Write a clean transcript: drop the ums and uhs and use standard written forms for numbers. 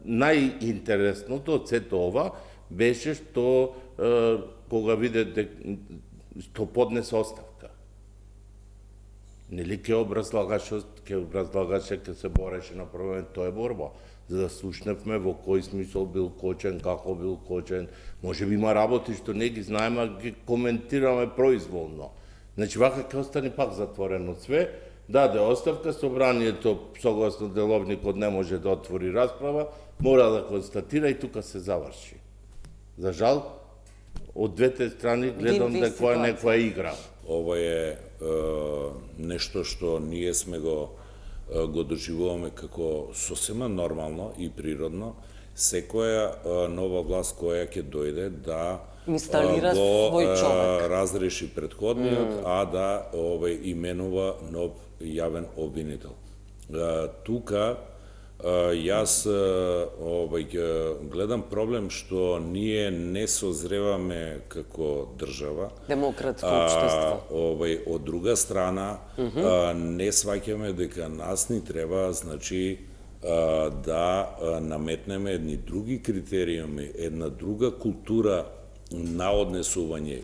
најинтересното од сето ова беше што кога виде што поднесе оставка. Нели ќе образлагаше, ќе се бореше на проблем, тоа е борба. За да слушневме во кој смисол бил кочен, како бил кочен, може би има работи што не ги знаеме, а ги коментираме произволно. Значи, вака ќе остане пак затворено све, даде оставка, собранието, согласно деловникот, не може да отвори расправа, мора да констатира и тука се заврши. За жал, од двете страни гледам дека е некоја игра. Ова е нешто што ние сме го доживуваме како сосема нормално и природно. Секоја нова власт која ќе дојде да инсталира свој човек, разреши претходниот, а да именува нов јавен обвинител. Тука јас гледам проблем што ние не созреваме како држава, демократско општество. Од друга страна, не сваќаме дека нас ни треба, значи, да наметнеме едни други критериуми, една друга култура на однесување